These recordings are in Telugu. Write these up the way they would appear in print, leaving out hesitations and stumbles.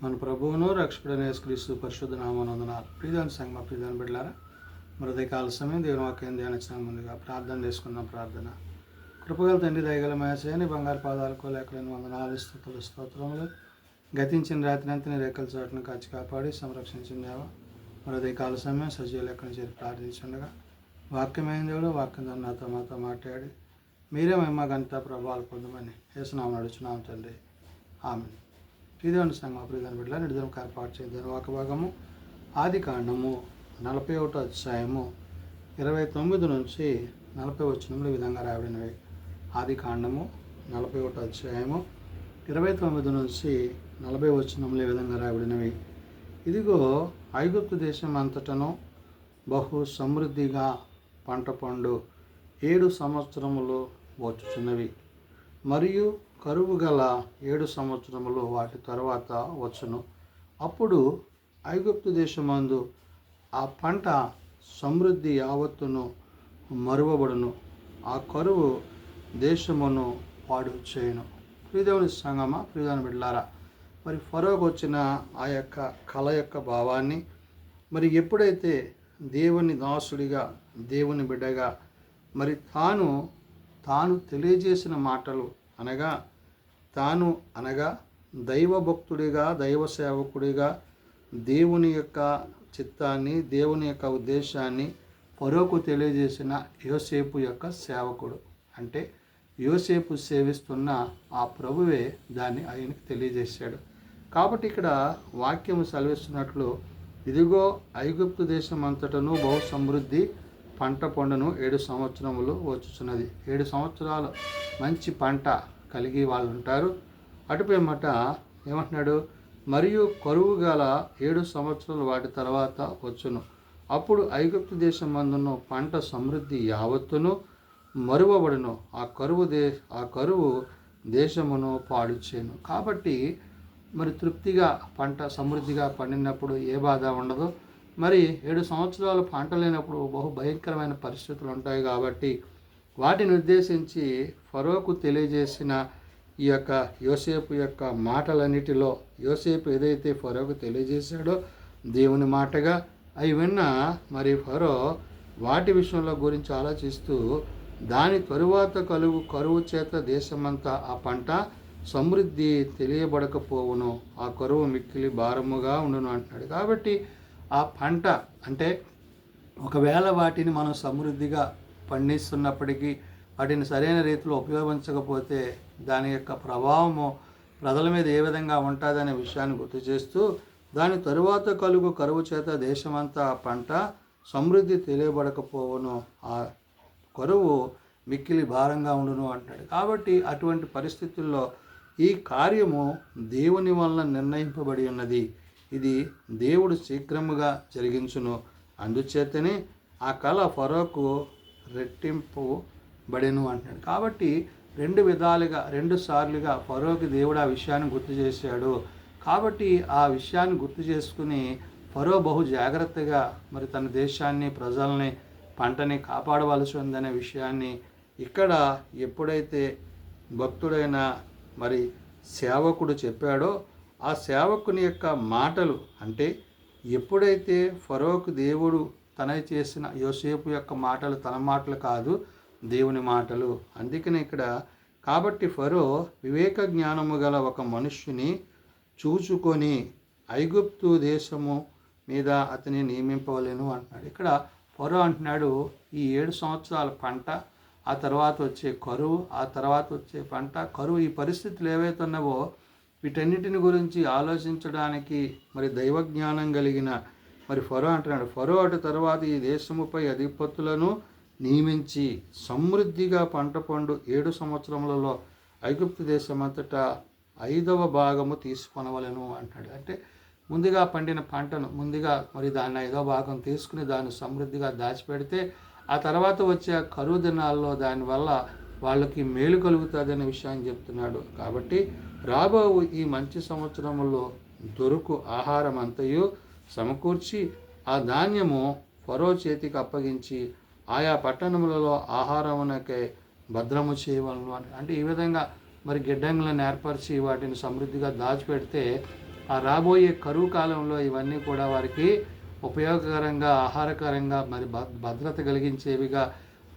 మన ప్రభువును రక్షకుడైన యేసుక్రీస్తు పరిశుద్ధ నామమునందున ప్రియమైన సంగమ ప్రియమైన బిడ్డలారా, మృదయకాల సమయం దేవుని వాక్యం ధ్యానించిన ముందుగా ప్రార్థన చేసుకున్నాం. ప్రార్థన. కృపగల తండ్రి, దయగల మేసని బంగారు పాదాలకు లేఖలేని వందనాలు స్తుతులు స్తోత్రములు. గతించిన రాత్రి అంతా నీ రెక్కల చోటును కాచి కాపాడి సంరక్షించిందేవా. మృదయకాల సమయం సజీవ లెక్కను చేరి ప్రార్థించుండగా వాక్యమైన దేవుడు వాక్యం ద్వారా నాతో మాతో మాట్లాడి మీరే మహిమ ఘనత ప్రభావాలు పొందమని యేసునామమున అడుగుచున్నాం తండ్రి. ఆమేన్. ప్రియమైన సంఘం ప్రియమైన బిడ్డల నిడుదల ఏర్పాటు చేద్దాం. ఒక భాగము ఆది కాండము 41వ అధ్యాయము 29 నుంచి 40 వచనములు ఈ విధంగా రాయబడినవి. ఆది కాండము 41వ అధ్యాయము 29 నుంచి 40 వచనములు ఈ విధంగా రాయబడినవి. ఇదిగో, ఐగుప్తు దేశం అంతటను బహు సమృద్ధిగా పంట పండు 7 సంవత్సరములు వచ్చుచున్నవి, మరియు కరువు గల 7 సంవత్సరములు వాటి తర్వాత వచ్చును. అప్పుడు ఐగుప్తు దేశమందు ఆ పంట సమృద్ధి యావత్తును మరువబడును, ఆ కరువు దేశమును పాడు చేయును. ప్రియదేవుని సంగమా, ప్రియదేవుని బిడ్డలారా, మరి ఫరోకు వచ్చిన ఆ యొక్క కళ యొక్క భావాన్ని, మరి ఎప్పుడైతే దేవుని దాసుడిగా దేవుని బిడ్డగా మరి తాను తెలియజేసిన మాటలు అనగా దైవభక్తుడిగా దైవ సేవకుడిగా దేవుని యొక్క చిత్తాన్ని దేవుని యొక్క ఉద్దేశాన్ని ఫరోకు తెలియజేసిన యోసేపు యొక్క సేవకుడు, అంటే యోసేపు సేవిస్తున్న ఆ ప్రభువే దాన్ని ఆయనకి తెలియజేశాడు. కాబట్టి ఇక్కడ వాక్యం సెలవిస్తున్నట్లు, ఇదిగో ఐగుప్తు దేశం అంతటను బహు సమృద్ధి పంట పండును 7 సంవత్సరములు వచ్చుచున్నది. 7 సంవత్సరాలు మంచి పంట కలిగి వాళ్ళు ఉంటారు. అటుపైమట ఏమంటున్నాడు, మరియు కరువు గల 7 సంవత్సరాలు వాటి తర్వాత వచ్చును. అప్పుడు ఐగుప్తు దేశం మందును పంట సమృద్ధి యావత్తును మరువబడును, ఆ కరువు దేశమును పాడు చేయను. కాబట్టి మరి తృప్తిగా పంట సమృద్ధిగా పండినప్పుడు ఏ బాధ ఉండదు. మరి 7 సంవత్సరాలు పంట లేనప్పుడు బహు భయంకరమైన పరిస్థితులు ఉంటాయి. కాబట్టి వాటిని ఉద్దేశించి ఫరోకు తెలియజేసిన ఈ యొక్క యోసేపు యొక్క మాటలన్నిటిలో యోసేపు ఏదైతే ఫరోకు తెలియజేశాడో దేవుని మాటగా అవి విన్న మరి ఫరో వాటి విషయంలో గురించి ఆలోచిస్తూ, దాని తరువాత కరువు చేత దేశమంతా ఆ పంట సమృద్ధి తెలియబడకపోవును, ఆ కరువు మిక్కిలి భారముగా ఉండును అంటున్నాడు. కాబట్టి ఆ పంట అంటే ఒకవేళ వాటిని మనం సమృద్ధిగా పండిస్తున్నప్పటికీ వాటిని సరైన రీతిలో ఉపయోగించకపోతే దాని యొక్క ప్రభావము ప్రజల మీద ఏ విధంగా ఉంటుందనే విషయాన్ని గుర్తు చేస్తూ, దాని తరువాత కరువు చేత దేశమంతా ఆ పంట సమృద్ధి తెలియబడకపోవును, ఆ కరువు మిక్కిలి భారంగా ఉండును అంటాడు. కాబట్టి అటువంటి పరిస్థితుల్లో ఈ కార్యము దేవుని వలన నిర్ణయింపబడి ఉన్నది. ఇది దేవుడు శీఘ్రముగా జరిగించును. అందుచేతనే ఆ కళ ఫరోకు రెట్టింపబడెను అంటాడు. కాబట్టి 2 సార్లుగా ఫరోకి దేవుడు ఆ విషయాన్ని గుర్తు చేశాడు. కాబట్టి ఆ విషయాన్ని గుర్తు చేసుకుని ఫరో బహు జాగ్రత్తగా మరి తన దేశాన్ని ప్రజల్ని పంటని కాపాడవలసి ఉందనే విషయాన్ని ఇక్కడ ఎప్పుడైతే భక్తుడైన మరి సేవకుడు చెప్పాడో ఆ సేవకుని యొక్క మాటలు, అంటే ఎప్పుడైతే ఫరోకు దేవుడు తన చేసిన యోసేపు యొక్క మాటలు తన మాటలు కాదు, దేవుని మాటలు. అందుకనే ఇక్కడ కాబట్టి ఫరో వివేక జ్ఞానము గల ఒక మనుష్యుని చూచుకొని ఐగుప్తు దేశము మీద అతని నియమింపవలేను అంటున్నాడు. ఇక్కడ ఫరో అంటున్నాడు, ఈ 7 సంవత్సరాల పంట, ఆ తర్వాత వచ్చే కరువు, ఆ తర్వాత వచ్చే పంట కరువు, ఈ పరిస్థితులు ఏవైతే ఉన్నావో వీటన్నిటిని గురించి ఆలోచించడానికి మరి దైవజ్ఞానం కలిగిన మరి ఫరో అంటున్నాడు. ఫరో అటు తర్వాత ఈ దేశముపై అధిపతులను నియమించి సమృద్ధిగా పంట పండు 7 సంవత్సరములలో ఐగుప్తు దేశమంతటా 5వ భాగము తీసుకొనవలెను అంటాడు. అంటే ముందుగా పండిన పంటను ముందుగా మరి దాన్ని 5వ భాగం తీసుకుని దాన్ని సమృద్ధిగా దాచిపెడితే ఆ తర్వాత వచ్చే కరువు దినాల్లో దానివల్ల వాళ్ళకి మేలు కలుగుతుందనే విషయాన్ని చెప్తున్నాడు. కాబట్టి రాబో ఈ మంచి సంవత్సరములో దొరుకు ఆహారం అంతయు సమకూర్చి ఆ ధాన్యము ఫరో చేతికి అప్పగించి ఆయా పట్టణములలో ఆహారమునకై భద్రము చేయవలను అంటే ఈ విధంగా మరి గిడ్డంగులను ఏర్పరిచి వాటిని సమృద్ధిగా దాచిపెడితే ఆ రాబోయే కరువు కాలంలో ఇవన్నీ కూడా వారికి ఉపయోగకరంగా, ఆహారకరంగా, మరి భద్రత కలిగించేవిగా,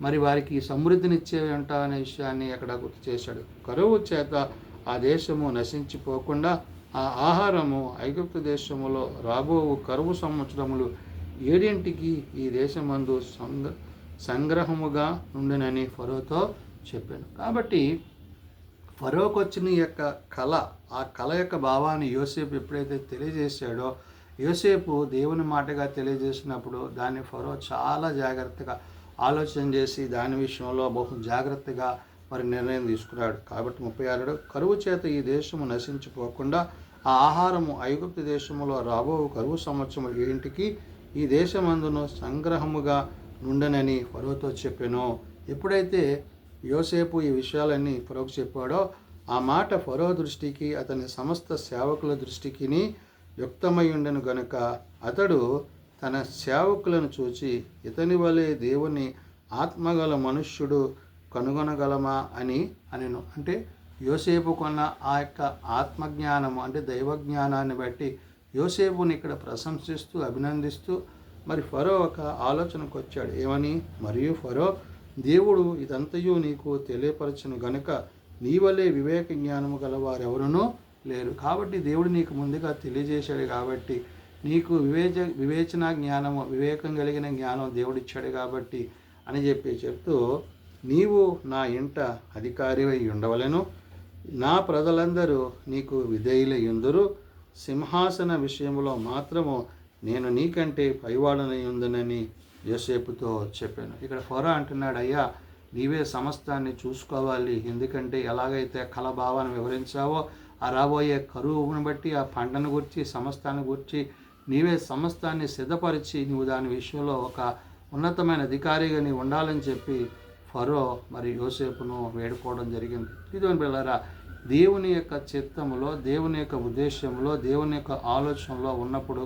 మరి వారికి సమృద్ధినిచ్చేవి ఉంటాయనే విషయాన్ని అక్కడ గుర్తు చేశాడు. కరువు చేత ఆ దేశము నశించిపోకుండా ఆ ఆహారము ఐగుప్తు దేశములో రాబో కరువు సంవత్సరములు 7 ఈ దేశమందు సంగ్రహముగా నుండినని ఫరోతో చెప్పాను. కాబట్టి ఫరోకు వచ్చిన యొక్క కళ, ఆ కళ యొక్క భావాన్ని యోసేపు ఎప్పుడైతే తెలియజేశాడో, యోసేపు దేవుని మాటగా తెలియజేసినప్పుడు దాన్ని ఫరో చాలా జాగ్రత్తగా ఆలోచన చేసి దాని విషయంలో బహు జాగ్రత్తగా మరి నిర్ణయం తీసుకున్నాడు. కాబట్టి 36 కరువు చేత ఈ దేశము నశించిపోకుండా ఆ ఆహారము ఐగుప్తు దేశములో రాబో కరువు సంవత్సరం 7 ఈ దేశమందును సంగ్రహముగా నుండనని ఫరోతో చెప్పాను. ఎప్పుడైతే యోసేపు ఈ విషయాలన్నీ ఫరోకు చెప్పాడో ఆ మాట ఫరో దృష్టికి, అతని సమస్త సేవకుల దృష్టికి యుక్తమై ఉండెను గనుక అతడు తన సేవకులను చూచి, ఇతని వలె దేవుని ఆత్మగల మనుష్యుడు కనుగొనగలమా అని అనెను. అంటే యోసేపు కొన్న ఆ యొక్క ఆత్మజ్ఞానము, అంటే దైవజ్ఞానాన్ని బట్టి యోసేపుని ఇక్కడ ప్రశంసిస్తూ అభినందిస్తూ మరి ఫరో ఒక ఆలోచనకు వచ్చాడు. ఏమని? మరియు ఫరో, దేవుడు ఇదంతయు నీకు తెలియపరచును గనుక నీ వలె వివేక జ్ఞానము గలవారెవరునూ లేరు. కాబట్టి దేవుడు నీకు ముందుగా తెలియజేశాడు కాబట్టి, నీకు వివేచన జ్ఞానము, వివేకం కలిగిన జ్ఞానం దేవుడిచ్చాడు కాబట్టి అని చెప్తూ, నీవు నా ఇంట అధికారివై ఉండవలెను, నా ప్రజలందరూ నీకు విధేయులై ఉందురు, సింహాసన విషయంలో మాత్రము నేను నీకంటే పైవాడనై ఉందనని యోసేపుతో చెప్పాను. ఇక్కడ ఫరో అంటున్నాడు, అయ్యా నీవే సమస్తాన్ని చూసుకోవాలి, ఎందుకంటే ఎలాగైతే కళ భావాన్ని వివరించావో ఆ రాబోయే కరువును బట్టి, ఆ పంటను గురించి, సమస్తాన్ని గురించి నీవే సమస్తాన్ని సిద్ధపరిచి నువ్వు దాని విషయంలో ఒక ఉన్నతమైన అధికారిగా నీవు ఉండాలని చెప్పి ఫరో మరి యోసేపును వేడుకోవడం జరిగింది. ఇదిగోని పిల్లరా, దేవుని యొక్క చిత్తములో, దేవుని యొక్క ఉద్దేశంలో, దేవుని యొక్క ఆలోచనలో ఉన్నప్పుడు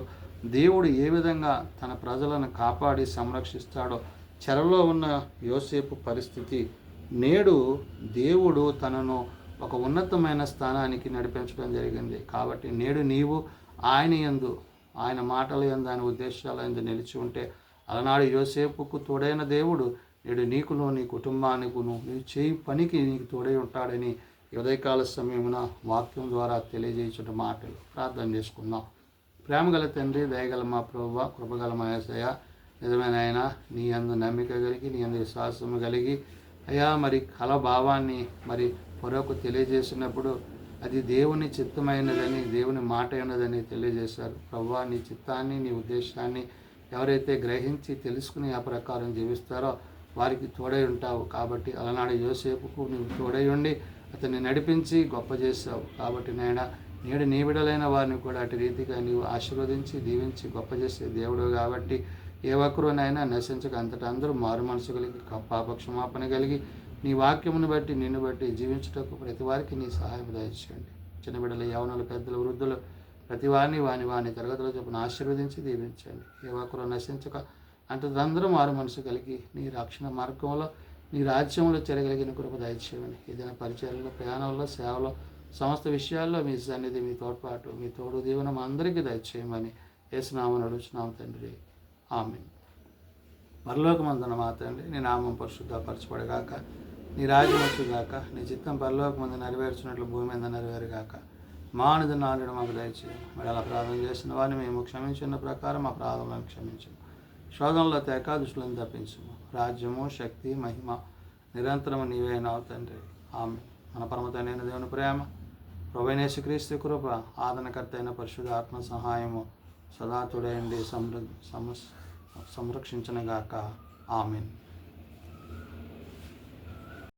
దేవుడు ఏ విధంగా తన ప్రజలను కాపాడి సంరక్షిస్తాడో, చెరలో ఉన్న యోసేపు పరిస్థితి నేడు దేవుడు తనను ఒక ఉన్నతమైన స్థానానికి నడిపించడం జరిగింది. కాబట్టి నేడు నీవు ఆయన యందు, ఆయన మాటల యందు, ఆయన ఉద్దేశాల యందు నిలిచి ఉంటే, అలనాడు యోసేపుకు తోడైన దేవుడు నేడు నీకును, నీ కుటుంబానికును, నీవు చేయి పనికి నీకు తోడై ఉంటాడని ఉదయకాల సమయమున వాక్యం ద్వారా తెలియజేసిన మాటలు ప్రార్థన చేసుకుందాం. ప్రేమగల తండ్రి, దయగల మా ప్రభువా, కృపగల మా యేసయ్య, నిజమైన ఆయన నీ యందు నమ్మిక కలిగి, నీ యందు విశ్వాసము కలిగి అయ్యా మరి కళ భావాన్ని మరి ఫరోకు తెలియజేసినప్పుడు అది దేవుని చిత్తమైనదని, దేవుని మాట అయినదని తెలియజేశారు. ప్రభువా, నీ చిత్తాన్ని, నీ ఉద్దేశాన్ని ఎవరైతే గ్రహించి తెలుసుకుని ఆ ప్రకారం జీవిస్తారో వారికి తోడై ఉంటావు. కాబట్టి అలనాడు యోసేపుకు నీవు తోడై ఉండి అతన్ని నడిపించి గొప్ప చేశావు. కాబట్టి నాయన నేడు నీ బిడ్డలైన వారిని కూడా అటు రీతిగా నీవు ఆశీర్వదించి దీవించి గొప్ప చేసే దేవుడు కాబట్టి ఏ ఒక్కరునైనా నశించక అంతటా అందరూ మారు మనసు కలిగి, పాపక్షమాపణ కలిగి, నీ వాక్యమును బట్టి, నిన్ను బట్టి జీవించుటకు ప్రతి వారికి నీ సహాయం దయచేయండి. చిన్న బిడ్డలు, యవనులు, పెద్దలు, వృద్ధులు ప్రతి వారిని వాని తరగతుల చొప్పున ఆశీర్వదించి దీవించండి. ఏ ఒక్కరు నశించక అంతదందరూ మారు మనసు కలిగి నీ రక్షణ మార్గంలో, నీ రాజ్యంలో చెరగలిగిన కృప దయచేయండి. ఏదైనా పరిచయాల్లో, ప్రయాణంలో, సేవలో, సమస్త విషయాల్లో మీ సన్నిధి, మీ తోడ్పాటు, మీ తోడు దీవెన మా అందరికీ దయచేయమని యేసునామమున అడుగుచున్నాము తండ్రి. ఆమేన్. పరలోకమందున మా తండ్రి, నీ నామం పరిశుద్ధపరచబడగాక, నీ రాజ్యం వచ్చుగాక, నీ చిత్తం పరలోకమందు నెరవేర్చినట్లు భూమి మీద నెరవేరుగాక. మా అనుదిన మాకు దయచేయం. మరి అలా ప్రార్థన చేసిన వారిని మేము క్షమించిన ప్రకారం మా ప్రార్థనలను క్షమించము. శోధనలో తేక దుష్టులను తప్పించము. రాజ్యము, శక్తి, మహిమ నిరంతరము నీవేనావు తండ్రి. ఆమేన్. మన పరమ తండ్రి అయిన దేవుని ప్రేమ, ప్రభువైన యేసుక్రీస్తు కృప, ఆదరణకర్త అయిన పరిశుద్ధ ఆత్మ సహాయము సదా తోడైండి సంరక్షించునుగాక. ఆమేన్.